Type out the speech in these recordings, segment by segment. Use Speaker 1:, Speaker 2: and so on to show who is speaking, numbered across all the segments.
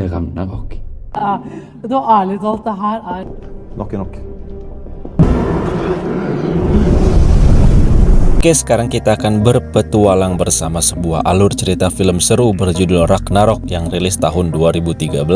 Speaker 1: Ragnarok.
Speaker 2: Da ærlig talt, det her er
Speaker 3: Nok er nok.
Speaker 4: Oke, sekarang kita akan berpetualang bersama sebuah alur cerita film seru berjudul Ragnarok yang rilis tahun 2013.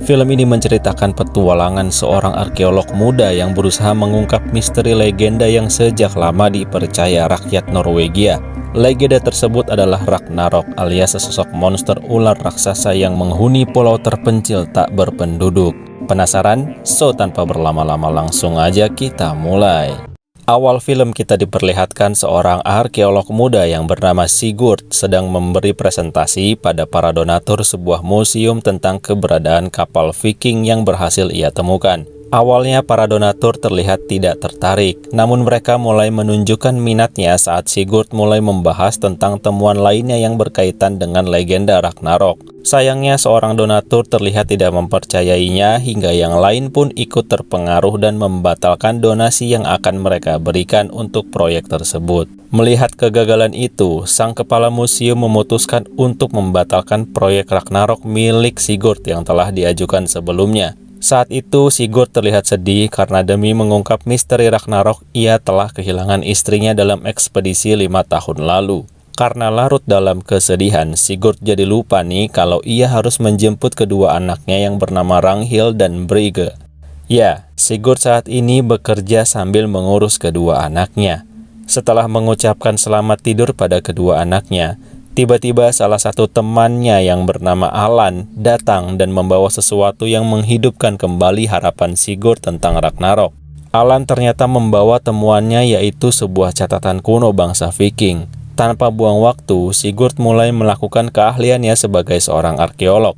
Speaker 4: Film ini menceritakan petualangan seorang arkeolog muda yang berusaha mengungkap misteri legenda yang sejak lama dipercaya rakyat Norwegia. Legenda tersebut adalah Ragnarok, alias sesosok monster ular raksasa yang menghuni pulau terpencil tak berpenduduk. Penasaran? So, tanpa berlama-lama langsung aja kita mulai. Awal film kita diperlihatkan seorang arkeolog muda yang bernama Sigurd sedang memberi presentasi pada para donatur sebuah museum tentang keberadaan kapal Viking yang berhasil ia temukan. Awalnya para donatur terlihat tidak tertarik, namun mereka mulai menunjukkan minatnya saat Sigurd mulai membahas tentang temuan lainnya yang berkaitan dengan legenda Ragnarok. Sayangnya seorang donatur terlihat tidak mempercayainya hingga yang lain pun ikut terpengaruh dan membatalkan donasi yang akan mereka berikan untuk proyek tersebut. Melihat kegagalan itu, sang kepala museum memutuskan untuk membatalkan proyek Ragnarok milik Sigurd yang telah diajukan sebelumnya. Saat itu Sigurd terlihat sedih karena demi mengungkap misteri Ragnarok, ia telah kehilangan istrinya dalam ekspedisi 5 tahun lalu. Karena larut dalam kesedihan, Sigurd jadi lupa nih kalau ia harus menjemput kedua anaknya yang bernama Ragnhild dan Brige. Ya, Sigurd saat ini bekerja sambil mengurus kedua anaknya. Setelah mengucapkan selamat tidur pada kedua anaknya, tiba-tiba salah satu temannya yang bernama Alan datang dan membawa sesuatu yang menghidupkan kembali harapan Sigurd tentang Ragnarok. Alan ternyata membawa temuannya, yaitu sebuah catatan kuno bangsa Viking. Tanpa buang waktu, Sigurd mulai melakukan keahliannya sebagai seorang arkeolog.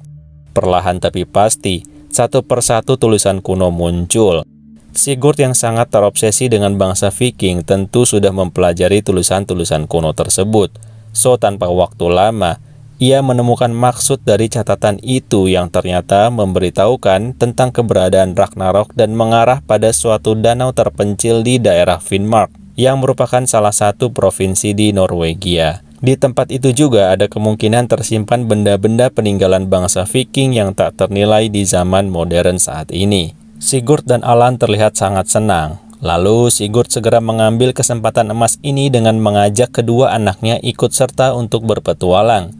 Speaker 4: Perlahan tapi pasti, satu persatu tulisan kuno muncul. Sigurd yang sangat terobsesi dengan bangsa Viking tentu sudah mempelajari tulisan-tulisan kuno tersebut. So, tanpa waktu lama, ia menemukan maksud dari catatan itu yang ternyata memberitahukan tentang keberadaan Ragnarok dan mengarah pada suatu danau terpencil di daerah Finnmark, yang merupakan salah satu provinsi di Norwegia. Di tempat itu juga ada kemungkinan tersimpan benda-benda peninggalan bangsa Viking yang tak ternilai di zaman modern saat ini. Sigurd dan Alan terlihat sangat senang. Lalu Sigurd segera mengambil kesempatan emas ini dengan mengajak kedua anaknya ikut serta untuk berpetualang.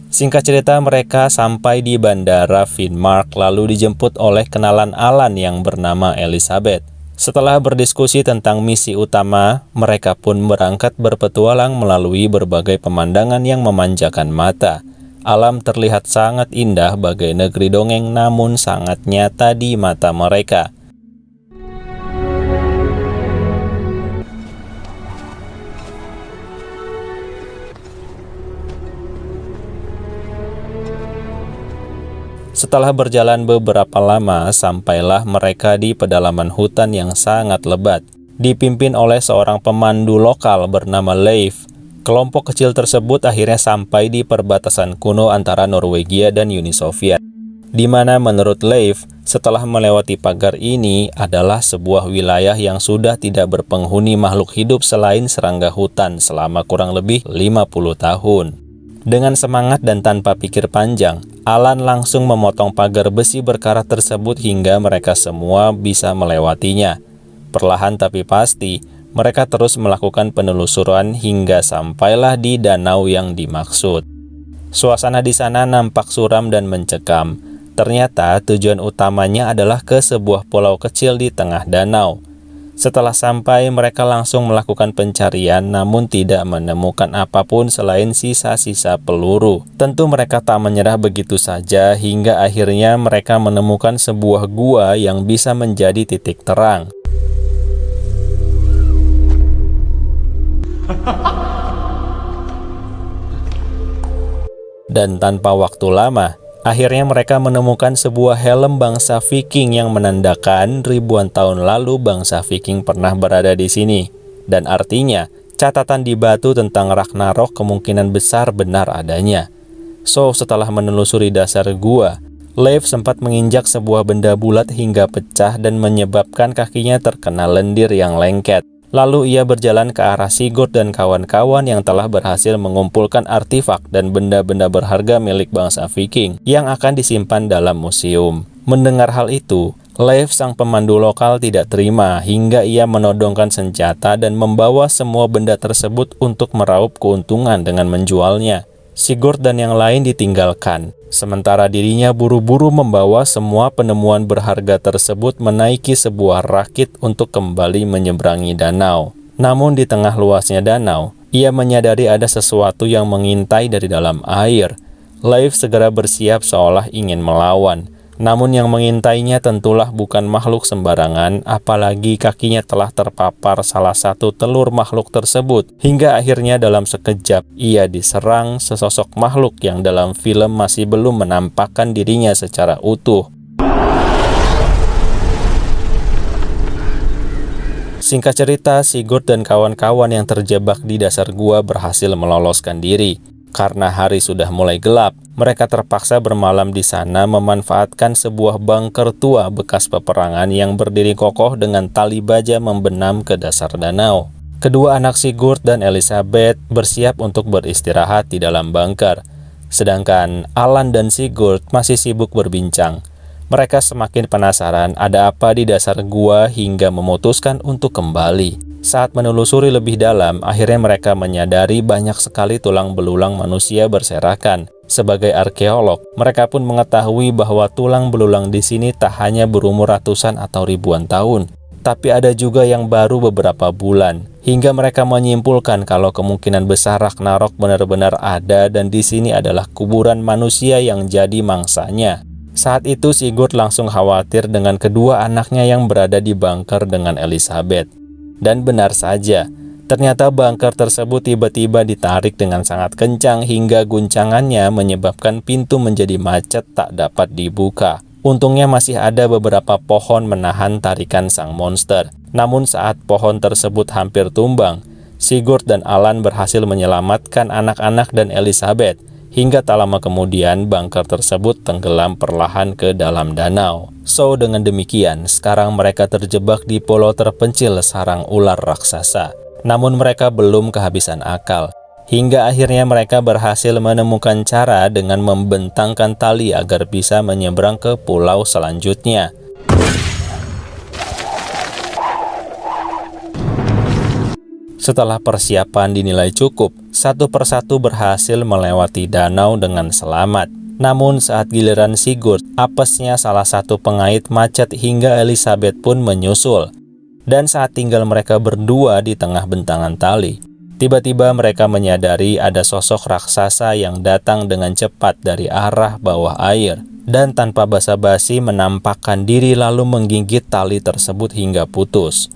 Speaker 4: Singkat cerita, mereka sampai di bandara Finnmark lalu dijemput oleh kenalan Alan yang bernama Elizabeth. Setelah berdiskusi tentang misi utama, mereka pun berangkat berpetualang melalui berbagai pemandangan yang memanjakan mata. Alam terlihat sangat indah bagai negeri dongeng, namun sangat nyata di mata mereka. Setelah berjalan beberapa lama, sampailah mereka di pedalaman hutan yang sangat lebat. Dipimpin oleh seorang pemandu lokal bernama Leif, kelompok kecil tersebut akhirnya sampai di perbatasan kuno antara Norwegia dan Uni Soviet, di mana menurut Leif, setelah melewati pagar ini adalah sebuah wilayah yang sudah tidak berpenghuni makhluk hidup selain serangga hutan selama kurang lebih 50 tahun. Dengan semangat dan tanpa pikir panjang, Alan langsung memotong pagar besi berkarat tersebut hingga mereka semua bisa melewatinya. Perlahan tapi pasti, mereka terus melakukan penelusuran hingga sampailah di danau yang dimaksud. Suasana di sana nampak suram dan mencekam. Ternyata tujuan utamanya adalah ke sebuah pulau kecil di tengah danau. Setelah sampai, mereka langsung melakukan pencarian namun tidak menemukan apapun selain sisa-sisa peluru. Tentu mereka tak menyerah begitu saja hingga akhirnya mereka menemukan sebuah gua yang bisa menjadi titik terang. Dan tanpa waktu lama, akhirnya mereka menemukan sebuah helm bangsa Viking yang menandakan ribuan tahun lalu bangsa Viking pernah berada di sini. Dan artinya, catatan di batu tentang Ragnarok kemungkinan besar benar adanya. So, setelah menelusuri dasar gua, Leif sempat menginjak sebuah benda bulat hingga pecah dan menyebabkan kakinya terkena lendir yang lengket. Lalu ia berjalan ke arah Sigurd dan kawan-kawan yang telah berhasil mengumpulkan artefak dan benda-benda berharga milik bangsa Viking yang akan disimpan dalam museum. Mendengar hal itu, Leif sang pemandu lokal tidak terima hingga ia menodongkan senjata dan membawa semua benda tersebut untuk meraup keuntungan dengan menjualnya. Sigurd dan yang lain ditinggalkan, sementara dirinya buru-buru membawa semua penemuan berharga tersebut menaiki sebuah rakit untuk kembali menyeberangi danau. Namun di tengah luasnya danau, ia menyadari ada sesuatu yang mengintai dari dalam air. Leif segera bersiap seolah ingin melawan. Namun yang mengintainya tentulah bukan makhluk sembarangan, apalagi kakinya telah terpapar salah satu telur makhluk tersebut. Hingga akhirnya dalam sekejap, ia diserang sesosok makhluk yang dalam film masih belum menampakkan dirinya secara utuh. Singkat cerita, Sigurd dan kawan-kawan yang terjebak di dasar gua berhasil meloloskan diri. Karena hari sudah mulai gelap, mereka terpaksa bermalam di sana memanfaatkan sebuah bunker tua bekas peperangan yang berdiri kokoh dengan tali baja membenam ke dasar danau. Kedua anak Sigurd dan Elisabeth bersiap untuk beristirahat di dalam bunker. Sedangkan Alan dan Sigurd masih sibuk berbincang. Mereka semakin penasaran ada apa di dasar gua hingga memutuskan untuk kembali. Saat menelusuri lebih dalam, akhirnya mereka menyadari banyak sekali tulang belulang manusia berserakan. Sebagai arkeolog, mereka pun mengetahui bahwa tulang belulang di sini tak hanya berumur ratusan atau ribuan tahun, tapi ada juga yang baru beberapa bulan. Hingga mereka menyimpulkan kalau kemungkinan besar Ragnarok benar-benar ada dan di sini adalah kuburan manusia yang jadi mangsanya. Saat itu Sigurd langsung khawatir dengan kedua anaknya yang berada di bunker dengan Elisabeth. Dan benar saja, ternyata bunker tersebut tiba-tiba ditarik dengan sangat kencang hingga guncangannya menyebabkan pintu menjadi macet tak dapat dibuka. Untungnya masih ada beberapa pohon menahan tarikan sang monster. Namun saat pohon tersebut hampir tumbang, Sigurd dan Alan berhasil menyelamatkan anak-anak dan Elisabeth. Hingga tak lama kemudian bunker tersebut tenggelam perlahan ke dalam danau. So dengan demikian, sekarang mereka terjebak di pulau terpencil sarang ular raksasa. Namun mereka belum kehabisan akal. Hingga akhirnya mereka berhasil menemukan cara dengan membentangkan tali agar bisa menyeberang ke pulau selanjutnya. Setelah persiapan dinilai cukup, satu persatu berhasil melewati danau dengan selamat. Namun saat giliran Sigurd, apesnya salah satu pengait macet hingga Elisabeth pun menyusul. Dan saat tinggal mereka berdua di tengah bentangan tali, tiba-tiba mereka menyadari ada sosok raksasa yang datang dengan cepat dari arah bawah air. Dan tanpa basa-basi menampakkan diri lalu menggigit tali tersebut hingga putus.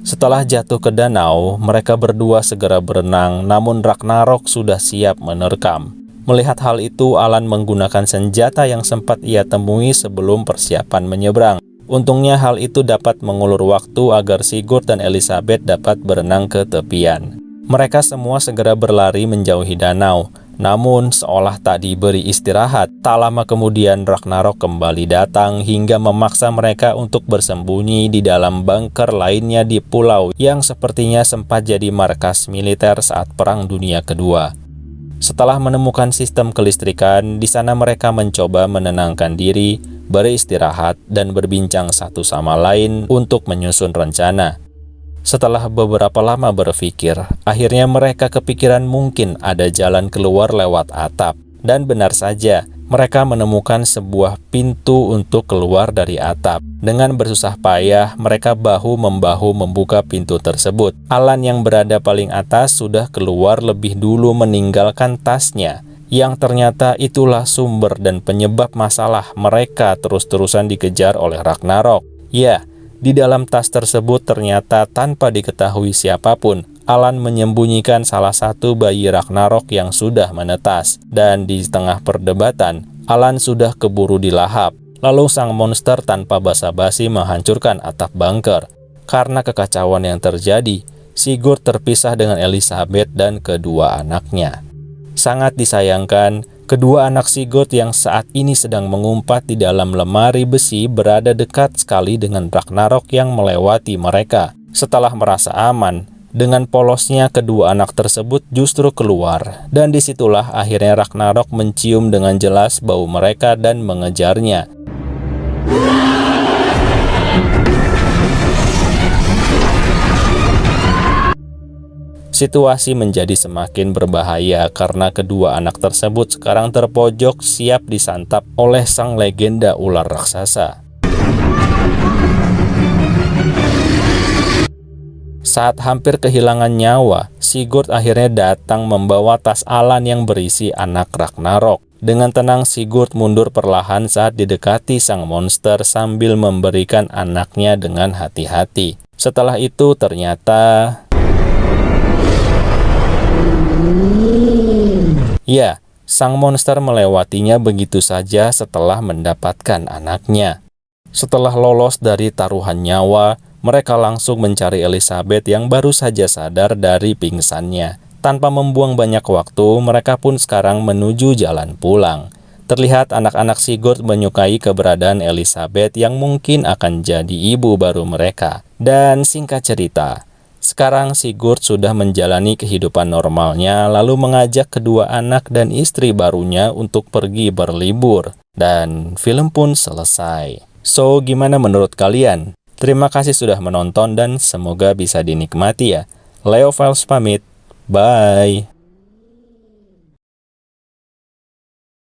Speaker 4: Setelah jatuh ke danau, mereka berdua segera berenang, namun Ragnarok sudah siap menerkam. Melihat hal itu, Alan menggunakan senjata yang sempat ia temui sebelum persiapan menyeberang. Untungnya hal itu dapat mengulur waktu agar Sigurd dan Elisabeth dapat berenang ke tepian. Mereka semua segera berlari menjauhi danau. Namun, seolah tak diberi istirahat, tak lama kemudian Ragnarok kembali datang hingga memaksa mereka untuk bersembunyi di dalam bunker lainnya di pulau yang sepertinya sempat jadi markas militer saat Perang Dunia Kedua. Setelah menemukan sistem kelistrikan, di sana mereka mencoba menenangkan diri, beristirahat, dan berbincang satu sama lain untuk menyusun rencana. Setelah beberapa lama berpikir, akhirnya mereka kepikiran mungkin ada jalan keluar lewat atap. Dan benar saja, mereka menemukan sebuah pintu untuk keluar dari atap. Dengan bersusah payah, mereka bahu-membahu membuka pintu tersebut. Alan yang berada paling atas sudah keluar lebih dulu meninggalkan tasnya, yang ternyata itulah sumber dan penyebab masalah mereka terus-terusan dikejar oleh Ragnarok. Ya, di dalam tas tersebut ternyata tanpa diketahui siapapun, Alan menyembunyikan salah satu bayi Ragnarok yang sudah menetas. Dan di tengah perdebatan, Alan sudah keburu dilahap. Lalu sang monster tanpa basa-basi menghancurkan atap bunker. Karena kekacauan yang terjadi, Sigurd terpisah dengan Elisabeth dan kedua anaknya. Sangat disayangkan, Kedua anak Sigurd yang saat ini sedang mengumpat di dalam lemari besi berada dekat sekali dengan Ragnarok yang melewati mereka. Setelah merasa aman, dengan polosnya kedua anak tersebut justru keluar. Dan disitulah akhirnya Ragnarok mencium dengan jelas bau mereka dan mengejarnya. Situasi menjadi semakin berbahaya karena kedua anak tersebut sekarang terpojok siap disantap oleh sang legenda ular raksasa. Saat hampir kehilangan nyawa, Sigurd akhirnya datang membawa tas Alan yang berisi anak Ragnarok. Dengan tenang Sigurd mundur perlahan saat didekati sang monster sambil memberikan anaknya dengan hati-hati. Setelah itu ternyata... ya, sang monster melewatinya begitu saja setelah mendapatkan anaknya. Setelah lolos dari taruhan nyawa, mereka langsung mencari Elizabeth yang baru saja sadar dari pingsannya. Tanpa membuang banyak waktu, mereka pun sekarang menuju jalan pulang. Terlihat anak-anak Sigurd menyukai keberadaan Elizabeth yang mungkin akan jadi ibu baru mereka. Dan singkat cerita, sekarang Sigurd sudah menjalani kehidupan normalnya lalu mengajak kedua anak dan istri barunya untuk pergi berlibur. Dan film pun selesai. So, gimana menurut kalian? Terima kasih sudah menonton dan semoga bisa dinikmati ya. Leo Files pamit. Bye.